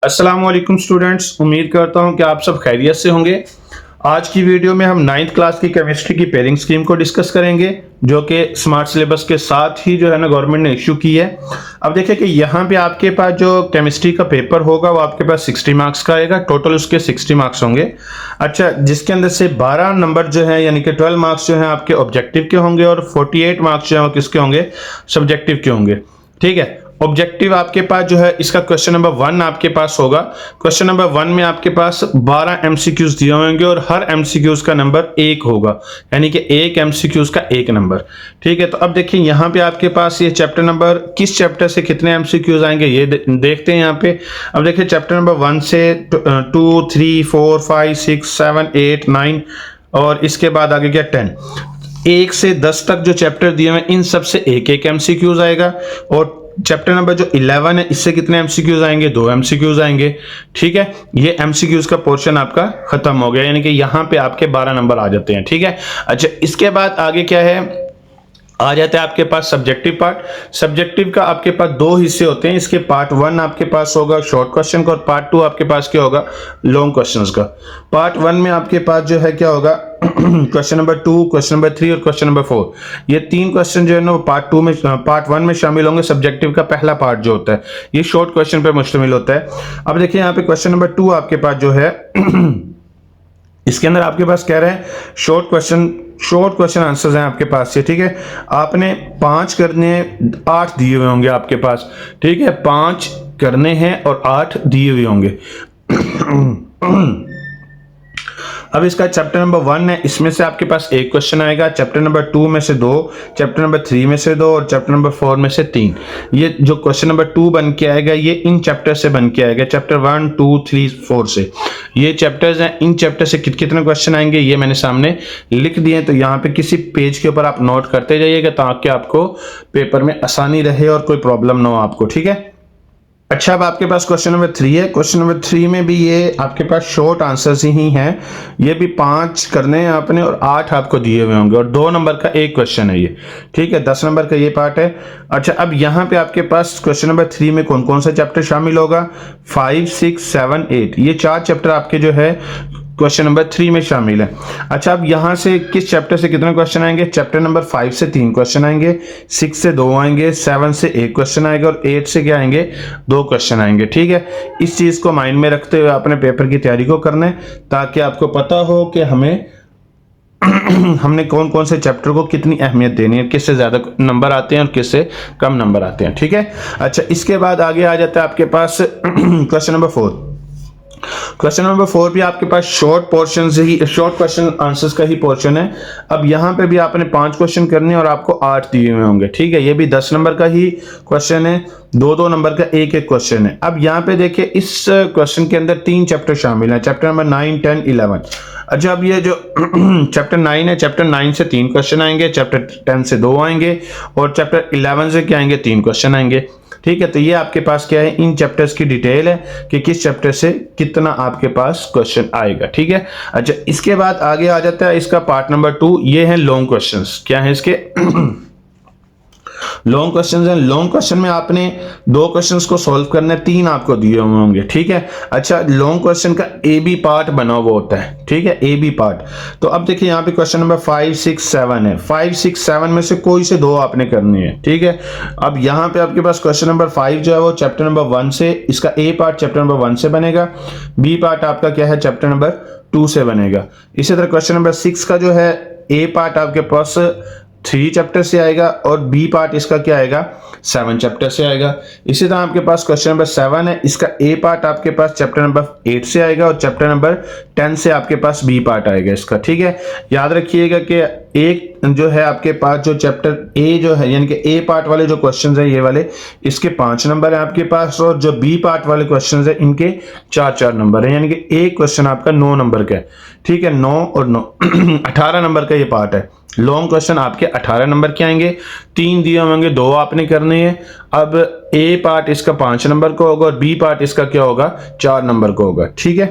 अस्सलाम वालेकुम स्टूडेंट्स, उम्मीद करता हूं कि आप सब खैरियत से होंगे। आज की वीडियो में हम 9th क्लास की केमिस्ट्री की पेयरिंग स्कीम को डिस्कस करेंगे, जो कि स्मार्ट सिलेबस के साथ ही जो है ना गवर्नमेंट ने इशू की है। अब देखिए कि यहाँ पे आपके पास जो केमिस्ट्री का पेपर होगा वो आपके पास 60 मार्क्स का आएगा। टोटल उसके 60 मार्क्स होंगे। अच्छा, जिसके अंदर से 12 नंबर जो है यानी कि 12 मार्क्स जो है आपके ऑब्जेक्टिव के होंगे और 48 मार्क्स जो है वो किसके होंगे, सब्जेक्टिव के होंगे। ठीक है, ऑब्जेक्टिव आपके पास जो है इसका क्वेश्चन नंबर 1 आपके पास होगा। क्वेश्चन नंबर 1 में आपके पास 12 एमसीक्यूज दिए होंगे और हर एमसीक्यूज का नंबर 1 होगा, यानी कि एक एमसीक्यूज का 1 नंबर। ठीक है, तो अब देखिए यहाँ पे आपके पास ये चैप्टर नंबर, किस चैप्टर से कितने एमसीक्यूज आएंगे ये देखते हैं यहाँ पे। अब देखिए चैप्टर नंबर 1 से 2, 3, 4, 5, 6, 7, 8, 9 और इसके बाद आगे क्या 10। 1 से 10 तक जो चैप्टर दिए हुए इन सब से एक एक एमसीक्यूज आएगा। और चैप्टर नंबर जो 11 है इससे कितने एमसीक्यूज आएंगे, 2 एमसीक्यूज आएंगे। ठीक है, ये एमसीक्यूज का पोर्शन आपका खत्म हो गया, यानी कि यहां पे आपके 12 नंबर आ जाते हैं। ठीक है, अच्छा इसके बाद आगे क्या है, आ जाता है आपके पास सब्जेक्टिव पार्ट। सब्जेक्टिव का आपके पास 2 हिस्से होते हैं। इसके पार्ट 1 आपके पास होगा शॉर्ट क्वेश्चन का और पार्ट 2 आपके पास क्या होगा, लॉन्ग क्वेश्चंस का। पार्ट 1 में आपके पास जो है क्या होगा क्वेश्चन नंबर 2, क्वेश्चन नंबर 3 और क्वेश्चन नंबर 4। ये 3 क्वेश्चन जो है ना वो पार्ट 1 में शामिल होंगे। सब्जेक्टिव का पहला पार्ट जो होता है ये शॉर्ट क्वेश्चन पे मुश्तमिल होता है। अब देखिए यहाँ पे क्वेश्चन नंबर 2 आपके पास जो है इसके अंदर आपके पास कह रहे हैं शॉर्ट क्वेश्चन आंसर्स हैं आपके पास से। ठीक है, आपने 5 करने, 8 दिए हुए होंगे आपके पास। ठीक है, 5 करने हैं और 8 दिए हुए होंगे। अब इसका चैप्टर नंबर 1 है, इसमें से आपके पास एक क्वेश्चन आएगा। चैप्टर नंबर 2 में से 2, चैप्टर नंबर 3 में से 2 और चैप्टर नंबर 4 में से 3। ये जो क्वेश्चन नंबर 2 बन के आएगा ये इन चैप्टर से बन के आएगा, चैप्टर 1, 2, 3, 4 से। ये चैप्टर्स हैं, इन चैप्टर से कितने क्वेश्चन आएंगे ये मैंने सामने लिख दिए। तो यहाँ पे किसी पेज के ऊपर आप नोट करते जाइएगा ताकि आपको पेपर में आसानी रहे और कोई प्रॉब्लम ना हो आपको। ठीक है, अच्छा अब आपके पास क्वेश्चन नंबर 3 है। क्वेश्चन नंबर 3 में भी ये आपके पास शॉर्ट आंसर्स ही हैं। ये भी 5 करने हैं आपने और 8 आपको दिए हुए होंगे और 2 नंबर का एक क्वेश्चन है ये। ठीक है, 10 नंबर का ये पार्ट है। अच्छा, अब यहाँ पे आपके पास क्वेश्चन नंबर 3 में कौन कौन सा चैप्टर शामिल होगा, 5, 6, 7, 8। ये 4 चैप्टर आपके जो है क्वेश्चन नंबर 3 में शामिल है। अच्छा, अब यहां से किस चैप्टर से कितने क्वेश्चन आएंगे, चैप्टर नंबर 5 से 3 क्वेश्चन आएंगे, 6 से 2 आएंगे, 7 से 1 क्वेश्चन आएगा और 8 से क्या आएंगे, 2 क्वेश्चन आएंगे। ठीक है, इस चीज को माइंड में रखते हुए अपने पेपर की तैयारी को करना है ताकि आपको पता हो कि हमने कौन कौन से चैप्टर को कितनी अहमियत देनी है, किससे ज्यादा नंबर आते हैं और किससे कम नंबर आते हैं। ठीक है, अच्छा इसके बाद आगे आ जाता है आपके पास क्वेश्चन नंबर 4। क्वेश्चन नंबर 4 भी आपके पास शॉर्ट क्वेश्चन आंसर्स का ही पोर्शन है। अब यहां पे भी आपने 5 क्वेश्चन करने और आपको 8 दिए हुए होंगे। ठीक है, ये भी 10 नंबर का ही क्वेश्चन है, 2-2 नंबर का एक एक क्वेश्चन है। अब यहां पे देखिए इस क्वेश्चन के अंदर 3 चैप्टर शामिल हैं, चैप्टर नंबर 9, 10, 11। अच्छा, अब ये जो चैप्टर 9 है, चैप्टर 9 से 3 क्वेश्चन आएंगे, चैप्टर 10 से 2 आएंगे और चैप्टर 11 से क्या आएंगे, 3 क्वेश्चन आएंगे। ठीक है, तो ये आपके पास क्या है, इन चैप्टर्स की डिटेल है कि किस चैप्टर से कितना आपके पास क्वेश्चन आएगा। ठीक है, अच्छा इसके बाद आगे आ जाता है इसका पार्ट नंबर 2। ये है लॉन्ग क्वेश्चंस। क्या है इसके लॉन्ग क्वेश्चंस हैं। लॉन्ग क्वेश्चन में आपने 2 क्वेश्चंस को सॉल्व करना है, 3 आपको दिए हुए होंगे। ठीक है, अच्छा लॉन्ग क्वेश्चन का ए बी पार्ट बना हुआ होता है। ठीक है, ए बी पार्ट। तो अब देखिए यहाँ पे क्वेश्चन नंबर 5, 6, 7 है। 5, 6, 7 में से कोई से 2 आपने करनी है। ठीक है, अब यहाँ पे आपके पास क्वेश्चन नंबर 5 जो है वो चैप्टर नंबर 1 से, इसका ए पार्ट चैप्टर नंबर 1 से बनेगा, बी पार्ट आपका क्या है, चैप्टर नंबर 2 से बनेगा। इसी तरह क्वेश्चन नंबर 6 का जो है ए पार्ट आपके पास 3 चैप्टर से आएगा और बी पार्ट इसका क्या आएगा, 7 चैप्टर से आएगा। इसी तरह आपके पास क्वेश्चन नंबर 7 है, इसका ए पार्ट आपके पास चैप्टर नंबर 8 से आएगा और चैप्टर नंबर 10 से आपके पास बी पार्ट आएगा इसका। ठीक है, याद रखिएगा कि एक जो है आपके पास जो चैप्टर ए जो है यानी कि ए पार्ट वाले जो क्वेश्चंस हैं ये वाले, इसके 5 नंबर है आपके पास और जो बी पार्ट वाले क्वेश्चंस हैं इनके 4-4 नंबर है, यानी कि एक क्वेश्चन आपका 9 नंबर का है। ठीक है, 9 और 9 18 नंबर का ये पार्ट है। लॉन्ग क्वेश्चन आपके 18 नंबर के आएंगे, 3 दिए होंगे, 2 आपने करने हैं। अब ए पार्ट इसका 5 नंबर का होगा और बी पार्ट इसका क्या होगा, 4 नंबर का होगा। ठीक है,